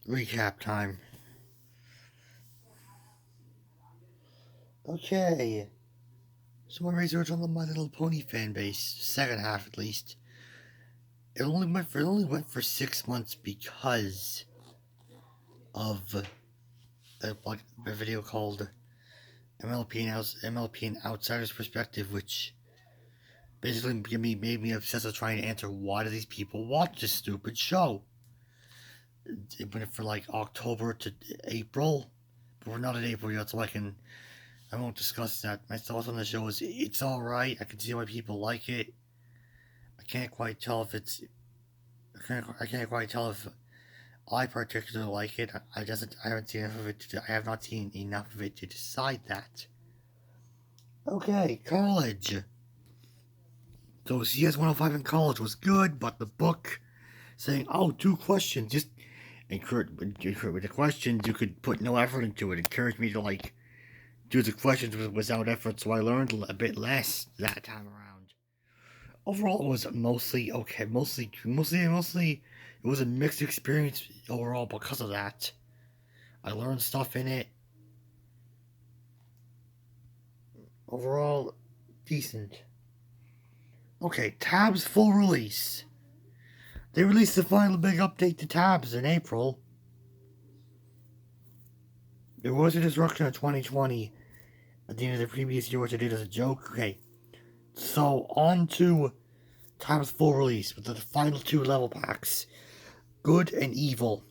Recap time. Okay. So my research on the My Little Pony fan base, second half at least, it only went for 6 months because of a video called MLP and Outsider's Perspective, which basically made me obsessed with trying to answer why do these people watch this stupid show. It went for like October to April, but we're not in April yet, so I won't discuss that. My thoughts on the show is it's alright. I can see why people like it. I can't quite tell if it's. I can't quite tell if I particularly like it. I haven't seen enough of it. I have not seen enough of it to decide that. Okay, college. So CS 105 in college was good, but the book saying, "Oh, 2 questions," just encourage with the questions you could put no effort into it. Encouraged me to do the questions without effort, so I learned a bit less that time around. Overall, it was mostly okay. Mostly, it was a mixed experience overall because of that. I learned stuff in it. Overall, decent. Okay, Tabs full release. They released the final big update to Tabs in April. There was a disruption of 2020 at the end of the previous year, which I did as a joke. Okay, so on to Tabs full release with the final 2 level packs, Good and Evil.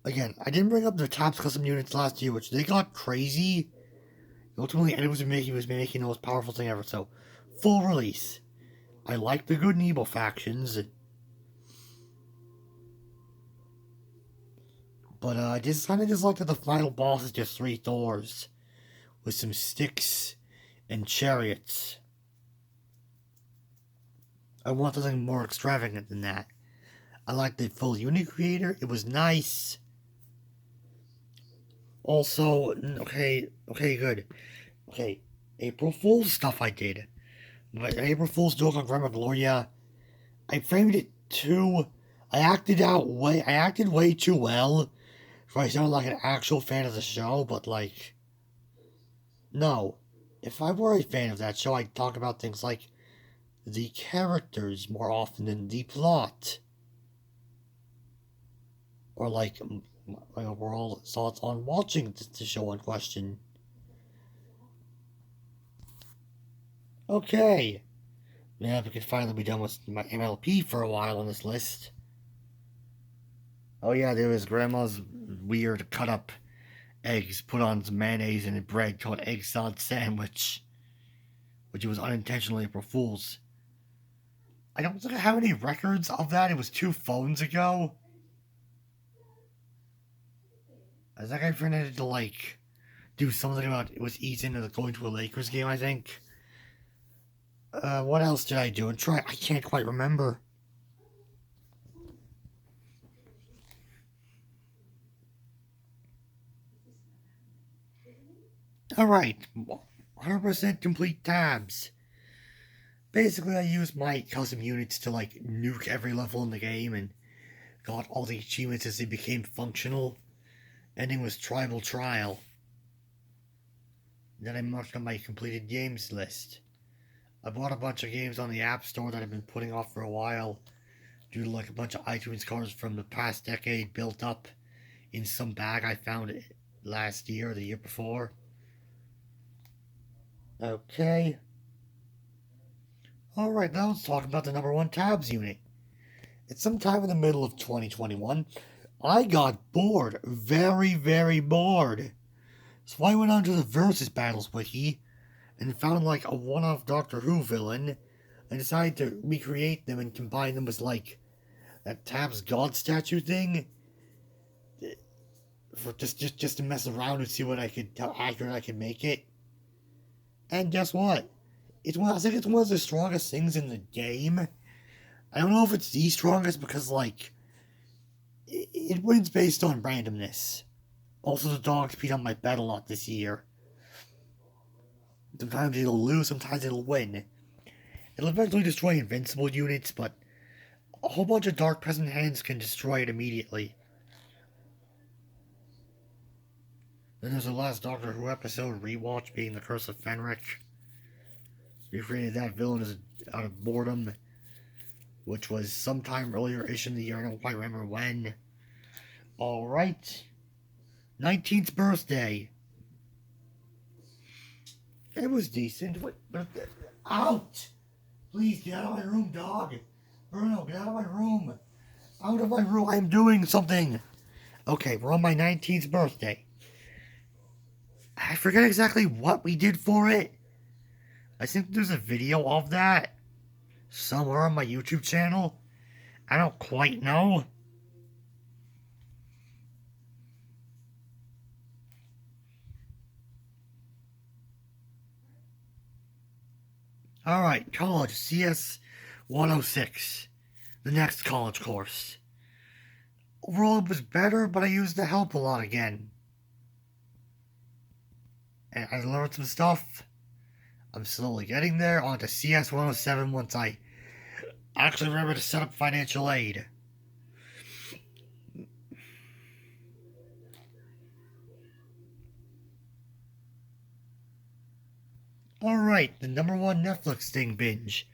Again, I didn't bring up the Tabs custom units last year, which they got crazy. Ultimately, Ed was making the most powerful thing ever. So, full release. I like the Good and Evil factions, but I just kind of like that the final boss is just 3 Thors with some sticks and chariots. I want something more extravagant than that. I like the full unit creator. It was nice. Also, okay, good. Okay, April Fool's stuff I did. But April Fool's joke on Grandma Gloria, I framed it too. I acted way too well. So I sounded like an actual fan of the show, but no. If I were a fan of that show, I'd talk about things like the characters more often than the plot. Or my overall thoughts on watching the show in question. Okay. Now we can finally be done with my MLP for a while on this list. Oh yeah, there was Grandma's weird cut up eggs put on some mayonnaise and bread called egg salad sandwich, which was unintentionally April Fool's. I don't think I have any records of that. It was 2 phones ago. I think I pretended to do something about it was Ethan going to a Lakers game. I think. What else did I do? And try. I can't quite remember. All right, 100% complete tabs. Basically, I used my custom units to nuke every level in the game and got all the achievements as they became functional. Ending was Tribal Trial. Then I marked on my completed games list. I bought a bunch of games on the App Store that I've been putting off for a while due to a bunch of iTunes cards from the past decade built up in some bag I found last year or the year before. Okay. Alright, now let's talk about the number 1 tabs unit. It's sometime in the middle of 2021. I got bored. Very, very bored. So I went onto the Versus Battles wiki and found a one-off Doctor Who villain and decided to recreate them and combine them with that Tabs God statue thing for just to mess around and see how accurate I could make it. And guess what? I think it's one of the strongest things in the game. I don't know if it's the strongest because it wins based on randomness. Also, the dogs beat on my bet a lot this year. Sometimes it'll lose, sometimes it'll win. It'll eventually destroy invincible units, but a whole bunch of Dark Present hands can destroy it immediately. Then there's the last Doctor Who episode rewatch being The Curse of Fenric. We created that villain out of boredom, which was sometime earlier-ish in the year, I don't quite remember when. Alright. 19th birthday. It was decent. Out! Please get out of my room, dog. Bruno, get out of my room. Out of my room. I'm doing something. Okay, we're on my 19th birthday. I forget exactly what we did for it. I think there's a video of that somewhere on my YouTube channel. I don't quite know. Alright, college, CS 106. The next college course. Overall, it was better, but I used the help a lot again. And I learned some stuff. I'm slowly getting there. On to CS 107 once I actually remember to set up financial aid. Alright, the number one Netflix thing binge.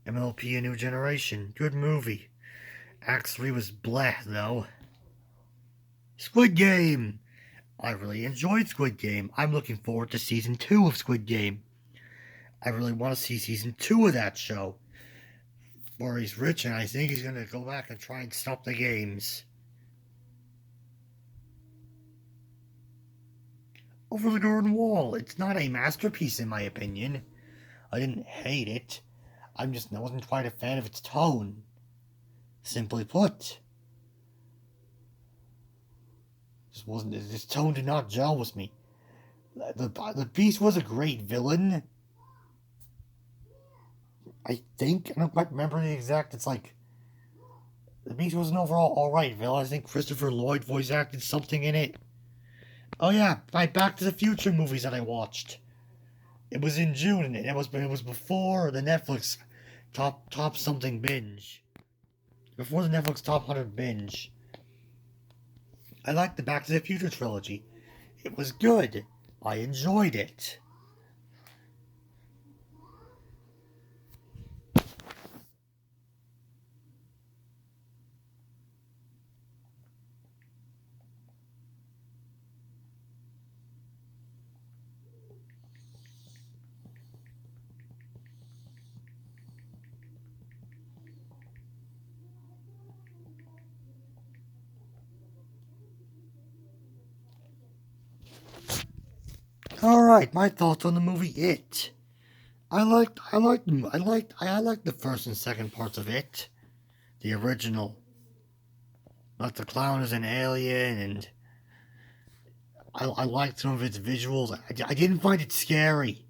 MLP A New Generation. Good movie. Act 3 was bleh, though. Squid Game! I really enjoyed Squid Game. I'm looking forward to Season 2 of Squid Game. I really want to see Season 2 of that show. Where he's rich and I think he's going to go back and try and stop the games. Over the Garden Wall. It's not a masterpiece in my opinion. I didn't hate it. I wasn't quite a fan of its tone. Simply put. This tone did not gel with me. The Beast was a great villain. I think. I don't quite remember the exact. It's like the Beast was an overall alright villain. I think Christopher Lloyd voice acted something in it. Oh yeah, my Back to the Future movies that I watched. It was in June, and it was before the Netflix top something binge. Before the Netflix top 100 binge. I liked the Back to the Future trilogy. It was good. I enjoyed it. Alright, my thoughts on the movie It. I liked the first and second parts of It. The original. Like the clown is an alien, and I liked some of its visuals. I didn't find it scary.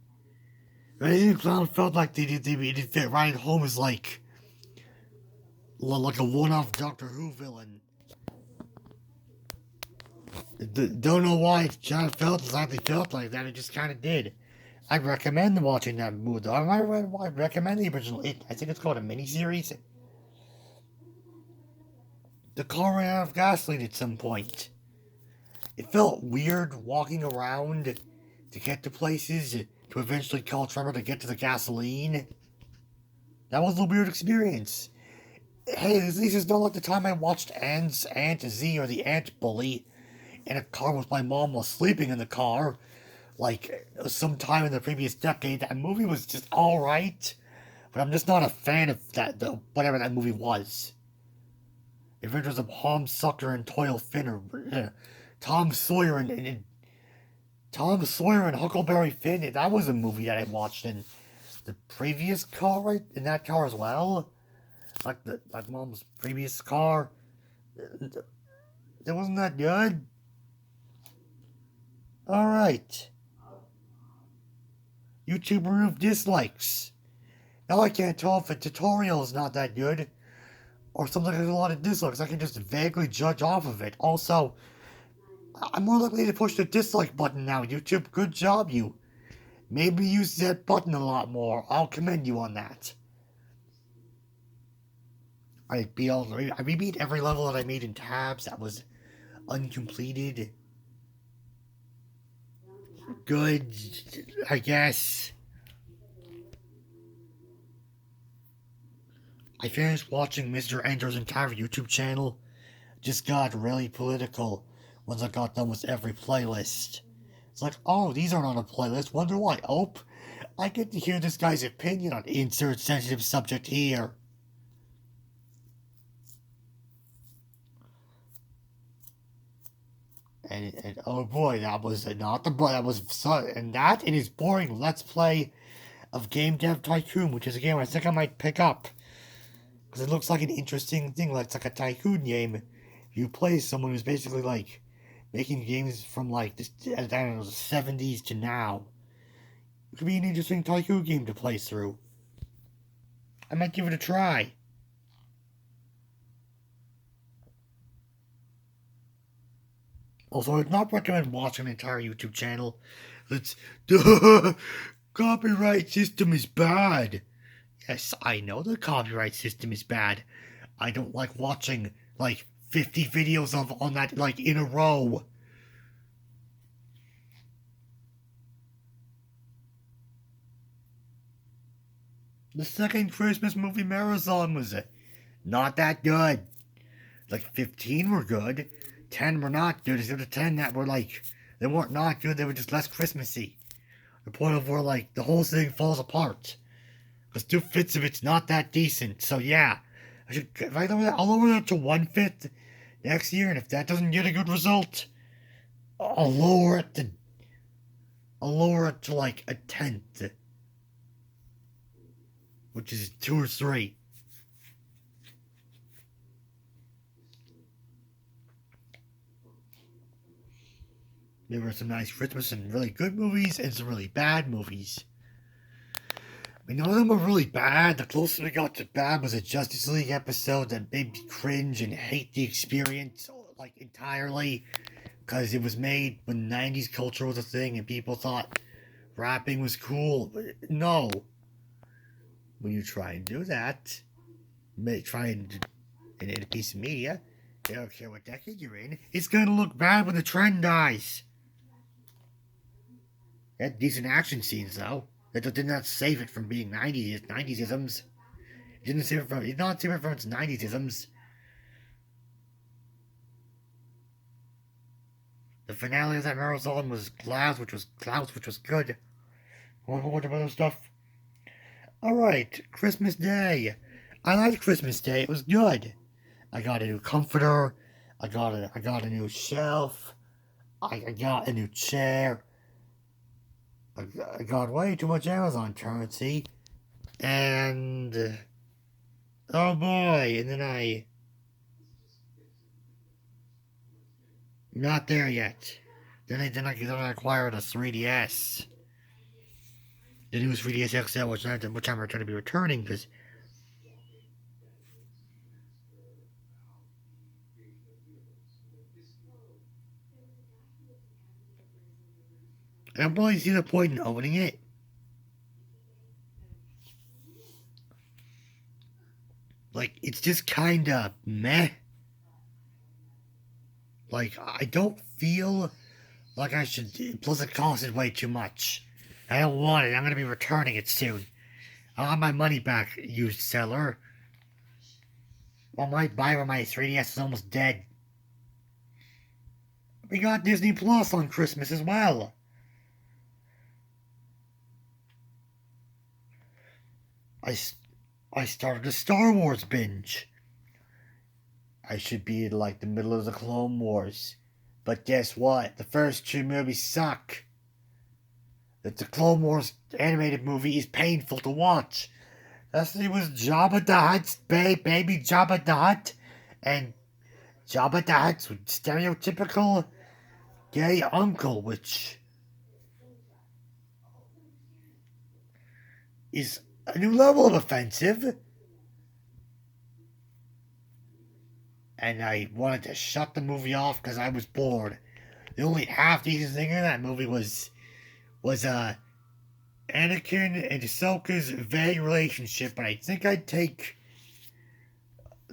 But I think the clown felt like they did fit right at home as like a one-off Doctor Who villain. Don't know why it kind of felt exactly felt like that. It just kind of did. I recommend watching that movie, though. I recommend the original It. I think it's called a miniseries. The car ran out of gasoline at some point. It felt weird walking around to get to places to eventually call Trevor to get to the gasoline. That was a weird experience. Hey, this is not like the time I watched Aunt Z or the Ant Bully in a car with my mom while sleeping in the car. Like, sometime in the previous decade. That movie was just alright. But I'm just not a fan of that, though, whatever that movie was. Adventures of Tom Sawyer and Toil Finn, or Tom Sawyer and Huckleberry Finn. That was a movie that I watched in the previous car, right? In that car as well. Like mom's previous car. It wasn't that good. Alright. YouTube remove dislikes. Now I can't tell if a tutorial is not that good or something has a lot of dislikes. I can just vaguely judge off of it. Also, I'm more likely to push the dislike button now, YouTube. Good job, you. Maybe use that button a lot more. I'll commend you on that. I rebeat every level that I made in tabs that was uncompleted. Good, I guess. I finished watching Mr. Ender's entire YouTube channel. Just got really political once I got done with every playlist. It's like, oh, these aren't on a playlist. Wonder why? Oh, I get to hear this guy's opinion on insert sensitive subject here. And oh boy, that was not the that was and that and his boring Let's Play of Game Dev Tycoon, which is a game I think I might pick up because it looks like an interesting thing. Like it's like a tycoon game. You play someone who's basically like making games from like this, I don't know, the 70s to now. It could be an interesting tycoon game to play through. I might give it a try. Also, I would not recommend watching an entire YouTube channel. That's copyright system is bad. Yes, I know the copyright system is bad. I don't like watching like 50 videos on that like in a row. The second Christmas movie marathon was not that good. Like 15 were good, 10 were not good. Instead of 10 that were like they weren't not good, they were just less Christmassy. The point of where like the whole thing falls apart. Because 2/5 of it's not that decent. So yeah, I'll lower that to 1/5 next year, and if that doesn't get a good result, I'll lower it to like a 10th, which is 2 or 3. There were some nice Christmas and really good movies, and some really bad movies. I mean, none of them were really bad. The closest we got to bad was a Justice League episode that made me cringe and hate the experience, like, entirely. Because it was made when 90s culture was a thing and people thought rapping was cool. But no. When you try and do that, try and in a piece of media, they don't care what decade you're in, it's going to look bad when the trend dies. It had decent action scenes, though. That did not save it from being 90s-isms. It did not save it from its 90s-isms. The finale of that marathon was Clouds, which was good. A whole bunch of other stuff. Alright, Christmas Day. I liked Christmas Day. It was good. I got a new comforter. I got a new shelf. I got a new chair. I got way too much Amazon currency. And oh boy, and then not there yet. Then I acquired a 3DS. The new 3DS XL, which I'm going to be returning because I don't really see the point in owning it. Like, it's just kinda meh. Like, I don't feel like I should. Plus, it costed way too much. I don't want it. I'm gonna be returning it soon. I'll have my money back, used seller. Well, my buyer of my 3DS is almost dead. We got Disney Plus on Christmas as well. I started a Star Wars binge. I should be in like the middle of the Clone Wars. But guess what? The first 2 movies suck. The Clone Wars animated movie is painful to watch. It was Jabba the Hutt's baby Jabba the Hutt. And Jabba the Hutt's stereotypical gay uncle, which is a new level of offensive. And I wanted to shut the movie off because I was bored. The only half-decent thing in that movie was Anakin and Ahsoka's vague relationship, but I think I'd take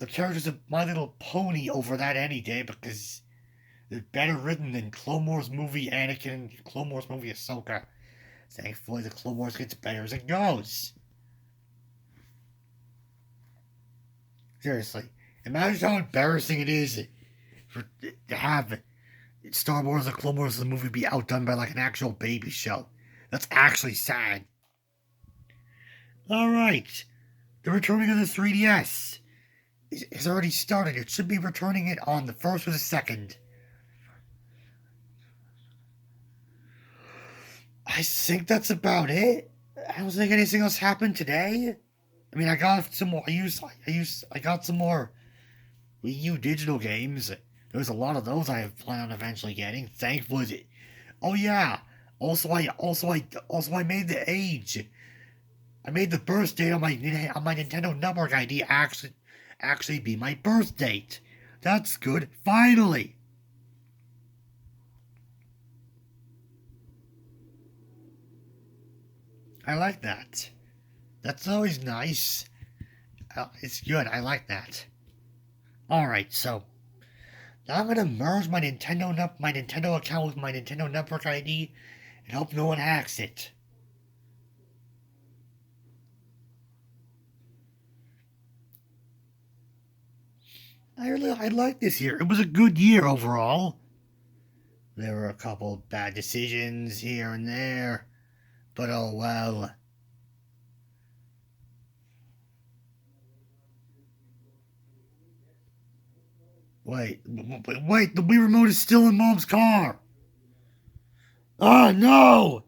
the characters of My Little Pony over that any day because they're better written than Clone Wars movie Anakin, Clone Wars movie Ahsoka. Thankfully, the Clone Wars gets better as it goes. Seriously, imagine how embarrassing it is to have Star Wars or Clone Wars the movie be outdone by like an actual baby show. That's actually sad. Alright, the returning of the 3DS has already started. It should be returning it on the 1st or the 2nd. I think that's about it. I don't think anything else happened today. I mean, I got some more. I got some more Wii U digital games. There's a lot of those I have planned on eventually getting. Thankfully, oh yeah. Also, I made the age. I made the birth date on my Nintendo Network ID actually be my birth date. That's good. Finally. I like that. That's always nice. It's good. I like that. All right, so now I'm gonna merge my Nintendo account with my Nintendo Network ID and hope no one hacks it. I like this year. It was a good year overall. There were a couple bad decisions here and there, but oh well. Wait, the Wii remote is still in Mom's car. Oh no!